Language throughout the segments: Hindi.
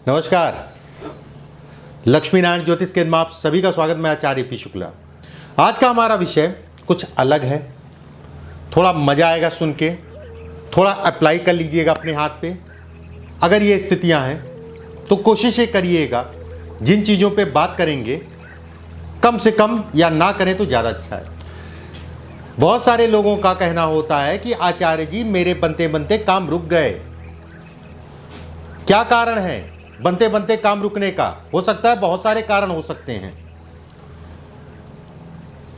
नमस्कार। लक्ष्मी नारायण ज्योतिष केंद्र में आप सभी का स्वागत। मैं आचार्य पी शुक्ला। आज का हमारा विषय कुछ अलग है, थोड़ा मज़ा आएगा सुन के, थोड़ा अप्लाई कर लीजिएगा अपने हाथ पे। अगर ये स्थितियां हैं तो कोशिश ये करिएगा जिन चीज़ों पे बात करेंगे कम से कम या ना करें तो ज़्यादा अच्छा है। बहुत सारे लोगों का कहना होता है कि आचार्य जी मेरे बनते बनते काम रुक गए। क्या कारण है बनते बनते काम रुकने का? हो सकता है बहुत सारे कारण हो सकते हैं,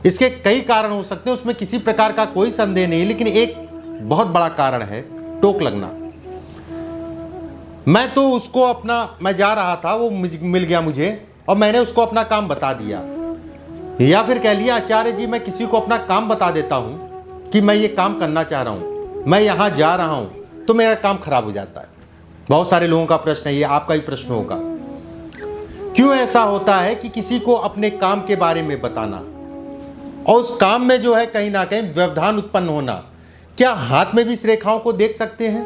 इसके कई कारण हो सकते हैं, उसमें किसी प्रकार का कोई संदेह नहीं, लेकिन एक बहुत बड़ा कारण है टोक लगना। मैं तो उसको मैं जा रहा था, वो मिल गया मुझे और मैंने उसको अपना काम बता दिया, या फिर कह लिया आचार्य जी मैं किसी को अपना काम बता देता हूं कि मैं ये काम करना चाह रहा हूं, मैं यहां जा रहा हूं, तो मेरा काम खराब हो जाता है। बहुत सारे लोगों का प्रश्न है, ये आपका ही प्रश्न होगा, क्यों ऐसा होता है कि किसी को अपने काम के बारे में बताना और उस काम में जो है कहीं ना कहीं व्यवधान उत्पन्न होना। क्या हाथ में भी इस रेखाओं को देख सकते हैं?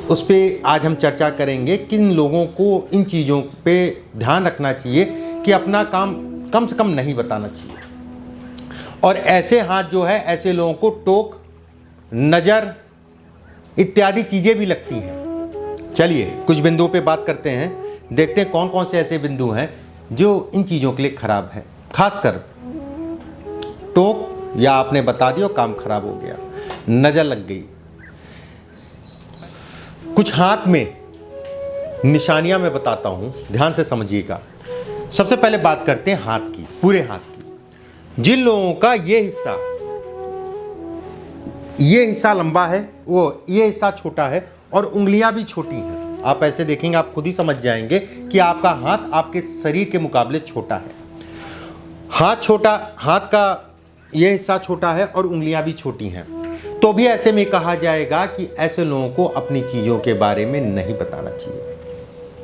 उस पर आज हम चर्चा करेंगे। किन लोगों को इन चीज़ों पे ध्यान रखना चाहिए कि अपना काम कम से कम नहीं बताना चाहिए, और ऐसे हाथ जो है ऐसे लोगों को टोक, नज़र इत्यादि चीज़ें भी लगती हैं। चलिए कुछ बिंदुओं पे बात करते हैं, देखते हैं कौन कौन से ऐसे बिंदु हैं जो इन चीज़ों के लिए खराब हैं। खासकर टोक, या आपने बता दिया काम खराब हो गया, नज़र लग गई। कुछ हाथ में निशानियां मैं बताता हूं, ध्यान से समझिएगा। सबसे पहले बात करते हैं हाथ की, पूरे हाथ की। जिन लोगों का ये हिस्सा लंबा है, ये हिस्सा छोटा है और उंगलियां भी छोटी हैं, आप ऐसे देखेंगे आप खुद ही समझ जाएंगे कि आपका हाथ आपके शरीर के मुकाबले छोटा है। हाथ का ये हिस्सा छोटा है और उंगलियां भी छोटी हैं, तो भी ऐसे में कहा जाएगा कि ऐसे लोगों को अपनी चीज़ों के बारे में नहीं बताना चाहिए।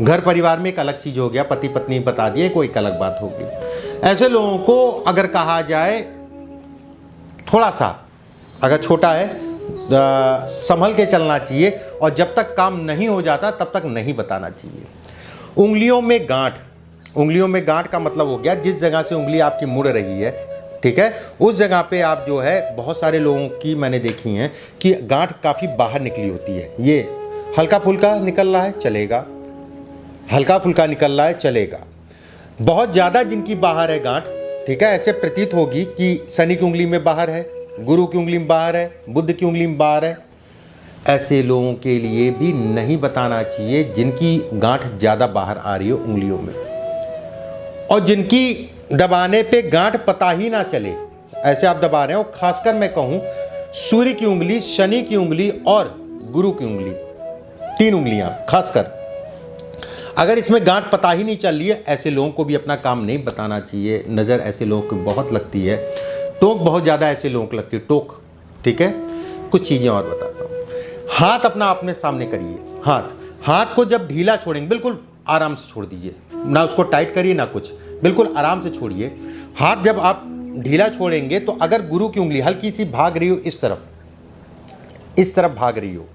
घर परिवार में एक अलग चीज़ हो गया, पति पत्नी बता दिए, कोई एक अलग बात होगी। ऐसे लोगों को अगर कहा जाए थोड़ा सा, अगर छोटा है संभल के चलना चाहिए, और जब तक काम नहीं हो जाता तब तक नहीं बताना चाहिए। उंगलियों में गांठ का मतलब हो गया जिस जगह से उंगली आपकी मुड़ रही है, ठीक है, उस जगह पे आप जो है, बहुत सारे लोगों की मैंने देखी हैं कि गांठ काफ़ी बाहर निकली होती है। ये हल्का फुल्का निकल रहा है चलेगा, हल्का फुल्का निकल रहा है चलेगा। बहुत ज़्यादा जिनकी बाहर है गांठ, ठीक है, ऐसे प्रतीत होगी कि शनि की उंगली में बाहर है, गुरु की उंगली में बाहर है, बुध की उंगली में बाहर है। ऐसे लोगों के लिए भी नहीं बताना चाहिए जिनकी गांठ ज़्यादा बाहर आ रही हो उंगलियों में, और जिनकी दबाने पे गांठ पता ही ना चले, ऐसे आप दबा रहे हो। खासकर मैं कहूँ सूर्य की उंगली, शनि की उंगली और गुरु की उंगली, 3 उंगलियां खासकर, अगर इसमें गांठ पता ही नहीं चल रही है, ऐसे लोगों को भी अपना काम नहीं बताना चाहिए। नज़र ऐसे लोगों को बहुत लगती है, टोक बहुत ज़्यादा ऐसे लोगों को लगती है, टोक, ठीक है। कुछ चीज़ें और बताता हूँ। हाथ अपना अपने सामने करिए। हाथ को जब ढीला छोड़ेंगे, बिल्कुल आराम से छोड़ दीजिए, ना उसको टाइट करिए ना कुछ, बिल्कुल आराम से छोड़िए। हाथ जब आप ढीला छोड़ेंगे तो अगर गुरु की उंगली हल्की सी भाग रही हो इस तरफ भाग रही हो,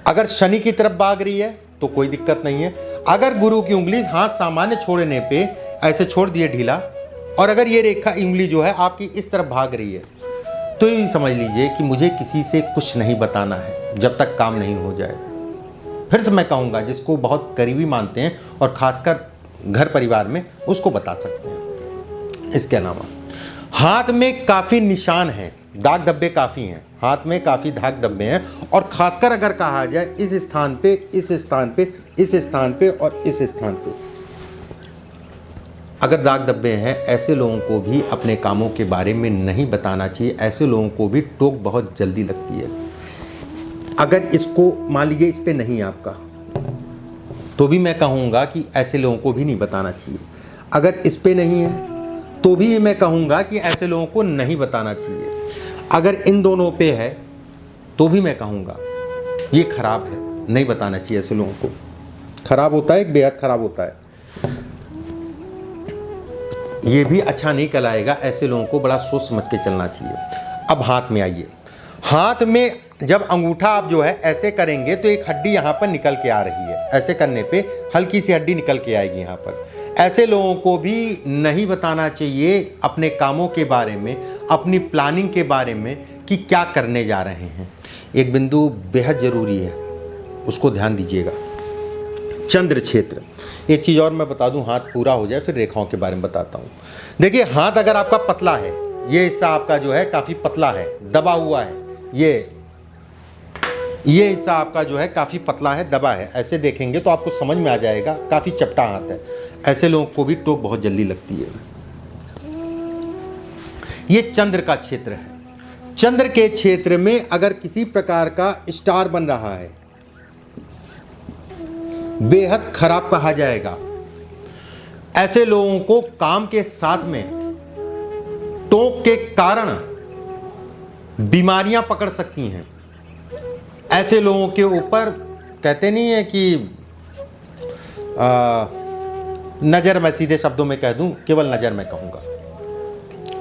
अगर शनि की तरफ भाग रही है तो कोई दिक्कत नहीं है। अगर गुरु की उंगली हाथ सामान्य छोड़ने पे ऐसे छोड़ दिए ढीला, और अगर ये रेखा उंगली जो है आपकी इस तरफ भाग रही है, तो ये समझ लीजिए कि मुझे किसी से कुछ नहीं बताना है जब तक काम नहीं हो जाए। फिर से मैं कहूँगा, जिसको बहुत करीबी मानते हैं और खासकर घर परिवार में, उसको बता सकते हैं। इसके अलावा हाथ में काफ़ी निशान हैं, दाग धब्बे काफ़ी हैं, हाथ में काफ़ी दाग धब्बे हैं, और खासकर अगर कहा जाए इस स्थान पे, इस स्थान पे, इस स्थान पे और इस स्थान पे अगर दाग धब्बे हैं, ऐसे लोगों को भी अपने कामों के बारे में नहीं बताना चाहिए। ऐसे लोगों को भी टोक बहुत जल्दी लगती है। अगर इसको मान लीजिए इस पे नहीं आपका, तो भी मैं कहूँगा कि ऐसे लोगों को भी नहीं बताना चाहिए। अगर इस पे नहीं है तो भी मैं कहूँगा कि ऐसे लोगों को नहीं बताना चाहिए। अगर इन दोनों पे है तो भी मैं कहूँगा ये खराब है, नहीं बताना चाहिए ऐसे लोगों को। खराब होता है, बेहद खराब होता है, ये भी अच्छा नहीं कहलाएगा। ऐसे लोगों को बड़ा सोच समझ के चलना चाहिए। अब हाथ में आइए। हाथ में जब अंगूठा आप जो है ऐसे करेंगे तो एक हड्डी यहाँ पर निकल के आ रही है, ऐसे करने पे हल्की सी हड्डी निकल के आएगी यहाँ पर। ऐसे लोगों को भी नहीं बताना चाहिए अपने कामों के बारे में, अपनी प्लानिंग के बारे में कि क्या करने जा रहे हैं। एक बिंदु बेहद ज़रूरी है, उसको ध्यान दीजिएगा। चंद्र क्षेत्र, एक चीज़ और मैं बता दूं, हाथ पूरा हो जाए फिर रेखाओं के बारे में बताता हूं। देखिए, हाथ अगर आपका पतला है, ये हिस्सा आपका जो है काफ़ी पतला है, दबा हुआ है, ये हिस्सा आपका जो है काफ़ी पतला है, दबा है, ऐसे देखेंगे तो आपको समझ में आ जाएगा काफ़ी चपटा हाथ है। ऐसे लोगों को भी टोक बहुत जल्दी लगती है। ये चंद्र का क्षेत्र है। चंद्र के क्षेत्र में अगर किसी प्रकार का स्टार बन रहा है, बेहद खराब कहा जाएगा। ऐसे लोगों को काम के साथ में टोक के कारण बीमारियां पकड़ सकती हैं। ऐसे लोगों के ऊपर कहते नहीं है कि नज़र, मैं सीधे शब्दों में कह दूं, केवल नज़र में कहूँगा।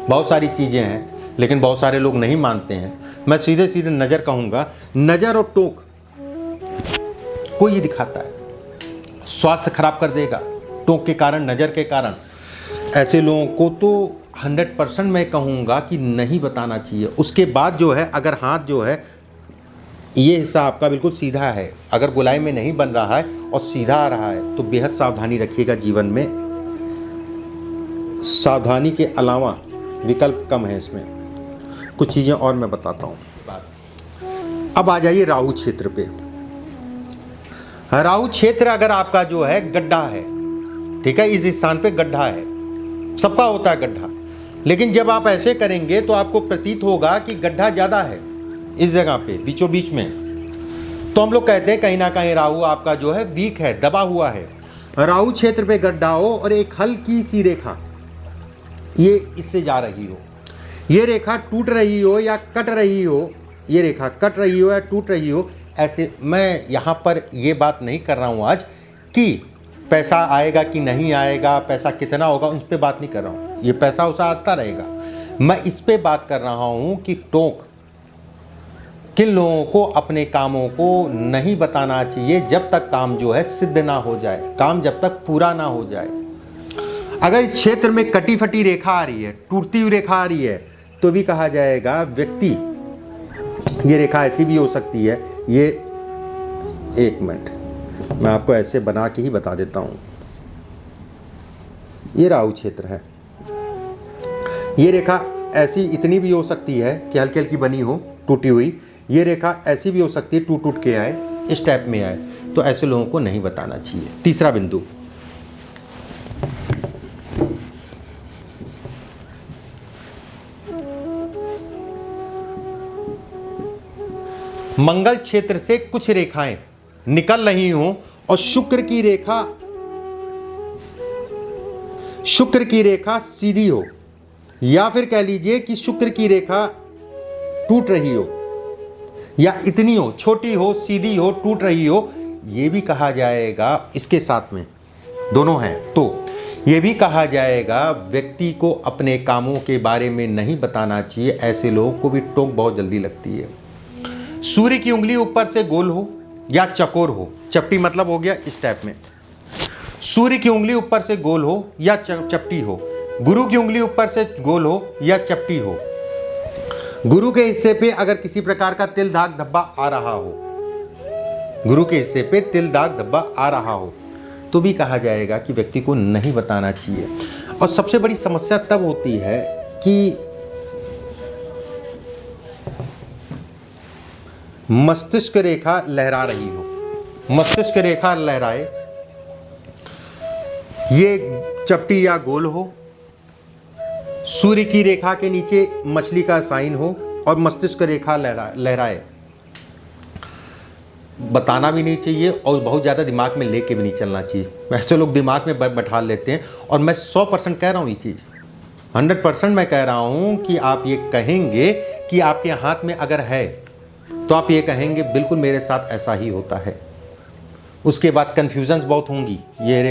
बहुत सारी चीज़ें हैं लेकिन बहुत सारे लोग नहीं मानते हैं। मैं सीधे सीधे नज़र कहूँगा। नज़र और टोक को ये दिखाता है, स्वास्थ्य खराब कर देगा टोक के कारण, नज़र के कारण। ऐसे लोगों को तो 100% मैं कहूँगा कि नहीं बताना चाहिए। उसके बाद जो है, अगर हाथ जो है ये हिस्सा आपका बिल्कुल सीधा है, अगर गोलाई में नहीं बन रहा है और सीधा आ रहा है, तो बेहद सावधानी रखिएगा जीवन में। सावधानी के अलावा विकल्प कम है इसमें। कुछ चीज़ें और मैं बताता हूँ। अब आ जाइए राहु क्षेत्र पे। राहु क्षेत्र अगर आपका जो है गड्ढा है, ठीक है, इस स्थान पे गड्ढा है, सबका होता है गड्ढा, लेकिन जब आप ऐसे करेंगे तो आपको प्रतीत होगा कि गड्ढा ज़्यादा है इस जगह पे बीचों बीच में। तो हम लोग कहते हैं कहीं ना कहीं राहु आपका जो है वीक है, दबा हुआ है। राहु क्षेत्र पे गड्ढा हो और एक हल्की सी रेखा ये इससे जा रही हो, ये रेखा टूट रही हो या कट रही हो, ये रेखा कट रही हो या टूट रही हो, ऐसे। मैं यहाँ पर ये बात नहीं कर रहा हूँ आज कि पैसा आएगा कि नहीं आएगा, पैसा कितना होगा, उस पर बात नहीं कर रहा हूँ। ये पैसा उसा आता रहेगा। मैं इस पे बात कर रहा हूँ कि टोक किन लोगों को अपने कामों को नहीं बताना चाहिए जब तक काम जो है सिद्ध ना हो जाए, काम जब तक पूरा ना हो जाए। अगर इस क्षेत्र में कटी फटी रेखा आ रही है, टूटती हुई रेखा आ रही है, तो भी कहा जाएगा व्यक्ति, ये रेखा ऐसी भी हो सकती है, ये एक मिनट मैं आपको ऐसे बना के ही बता देता हूँ। ये राहु क्षेत्र है, ये रेखा ऐसी इतनी भी हो सकती है कि हल्की हल्की बनी हो, टूटी हुई। ये रेखा ऐसी भी हो सकती है टूट टूट के आए, इस टाइप में आए, तो ऐसे लोगों को नहीं बताना चाहिए। तीसरा बिंदु, मंगल क्षेत्र से कुछ रेखाएं निकल रही हों और शुक्र की रेखा सीधी हो, या फिर कह लीजिए कि शुक्र की रेखा टूट रही हो, या इतनी हो, छोटी हो, सीधी हो, टूट रही हो, ये भी कहा जाएगा। इसके साथ में दोनों हैं तो ये भी कहा जाएगा व्यक्ति को अपने कामों के बारे में नहीं बताना चाहिए। ऐसे लोगों को भी टोक बहुत जल्दी लगती है। सूर्य की उंगली ऊपर से गोल हो या चकोर हो, चपटी मतलब हो गया इस टाइप में। सूर्य की उंगली ऊपर से गोल हो या चपटी हो। गुरु की उंगली ऊपर से गोल हो या चपटी हो। गुरु के हिस्से पे अगर किसी प्रकार का तिल दाग धब्बा आ रहा हो, गुरु के हिस्से पे तिल दाग धब्बा आ रहा हो, तो भी कहा जाएगा कि व्यक्ति को नहीं बताना चाहिए। और सबसे बड़ी समस्या तब होती है कि मस्तिष्क रेखा लहरा रही हो, मस्तिष्क रेखा लहराए, ये चपटी या गोल हो, सूर्य की रेखा के नीचे मछली का साइन हो और मस्तिष्क रेखा लहराए। बताना भी नहीं चाहिए और बहुत ज़्यादा दिमाग में लेके भी नहीं चलना चाहिए। ऐसे लोग दिमाग में बैठा लेते हैं। और मैं 100% कह रहा हूँ, ये चीज़ 100% मैं कह रहा हूँ कि आप ये कहेंगे कि आपके हाथ में अगर है तो आप ये कहेंगे बिल्कुल मेरे साथ ऐसा ही होता है। उसके बाद कन्फ्यूजन्स बहुत होंगी। ये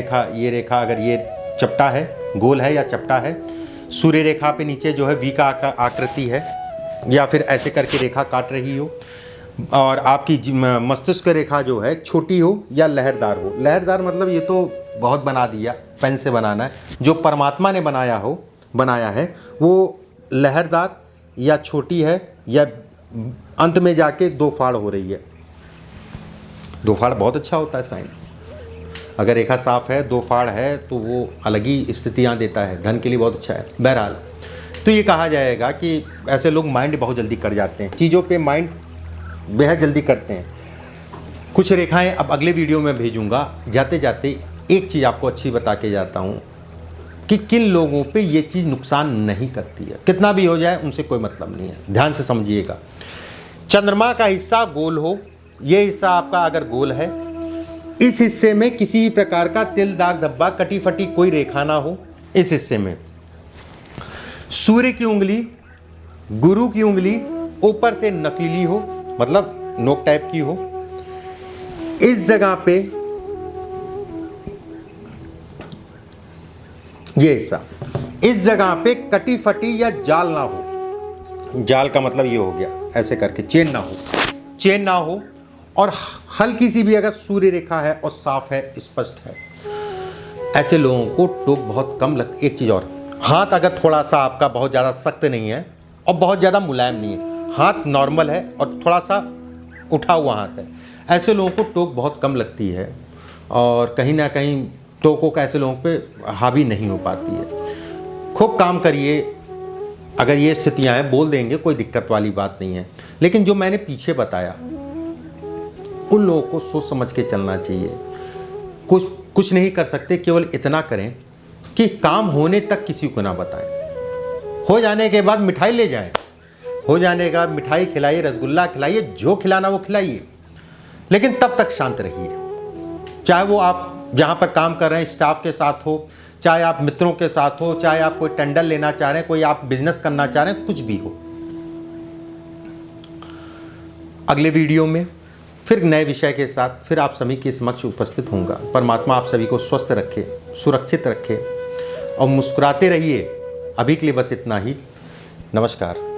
रेखा अगर ये चपटा है, गोल है या चपटा है, सूर्य रेखा पे नीचे जो है वी का आकृति है, या फिर ऐसे करके रेखा काट रही हो, और आपकी मस्तिष्क रेखा जो है छोटी हो या लहरदार हो। लहरदार मतलब ये तो बहुत बना दिया, पेन से बनाना है। जो परमात्मा ने बनाया है वो लहरदार या छोटी है, या अंत में जाके दो फाड़ हो रही है। दो फाड़ बहुत अच्छा होता है साइन। अगर रेखा साफ है, दो फाड़ है, तो वो अलग ही स्थितियाँ देता है, धन के लिए बहुत अच्छा है। बहरहाल तो ये कहा जाएगा कि ऐसे लोग माइंड बहुत जल्दी कर जाते हैं, चीज़ों पे माइंड बेहद जल्दी करते हैं। कुछ रेखाएं अब अगले वीडियो में भेजूंगा। जाते जाते एक चीज़ आपको अच्छी बता के जाता हूँ कि किन लोगों पे ये चीज़ नुकसान नहीं करती है। कितना भी हो जाए उनसे कोई मतलब नहीं है, ध्यान से समझिएगा। चंद्रमा का हिस्सा गोल हो, ये हिस्सा आपका अगर गोल है, इस हिस्से में किसी भी प्रकार का तिल दाग धब्बा कटी फटी कोई रेखा ना हो। इस हिस्से में सूर्य की उंगली, गुरु की उंगली ऊपर से नकीली हो, मतलब नोक टाइप की हो। इस जगह पे ये हिस्सा, इस जगह पे कटी फटी या जाल ना हो। जाल का मतलब ये हो गया ऐसे करके चेन ना हो, और हल्की सी भी अगर सूर्य रेखा है और साफ है, स्पष्ट है, ऐसे लोगों को टोक बहुत कम लगती। एक चीज़ और, हाथ अगर थोड़ा सा आपका बहुत ज़्यादा सख्त नहीं है और बहुत ज़्यादा मुलायम नहीं है, हाथ नॉर्मल है और थोड़ा सा उठा हुआ हाथ है, ऐसे लोगों को टोक बहुत कम लगती है, और कहीं ना कहीं टोकों का ऐसे लोगों पे हावी नहीं हो पाती है। खूब काम करिए, अगर ये स्थितियाँ हैं बोल देंगे, कोई दिक्कत वाली बात नहीं है। लेकिन जो मैंने पीछे बताया उन लोगों को सोच समझ के चलना चाहिए। कुछ नहीं कर सकते, केवल इतना करें कि काम होने तक किसी को ना बताएं। हो जाने के बाद मिठाई ले जाएं, हो जाने का मिठाई खिलाइए, रसगुल्ला खिलाइए, जो खिलाना वो खिलाइए, लेकिन तब तक शांत रहिए। चाहे वो आप जहाँ पर काम कर रहे हैं स्टाफ के साथ हो, चाहे आप मित्रों के साथ हो, चाहे आप कोई टेंडर लेना चाह रहे हैं, कोई आप बिजनेस करना चाह रहे हैं, कुछ भी हो। अगले वीडियो में फिर नए विषय के साथ फिर आप सभी के समक्ष उपस्थित होऊंगा। परमात्मा आप सभी को स्वस्थ रखे, सुरक्षित रखे और मुस्कुराते रहिए। अभी के लिए बस इतना ही। नमस्कार।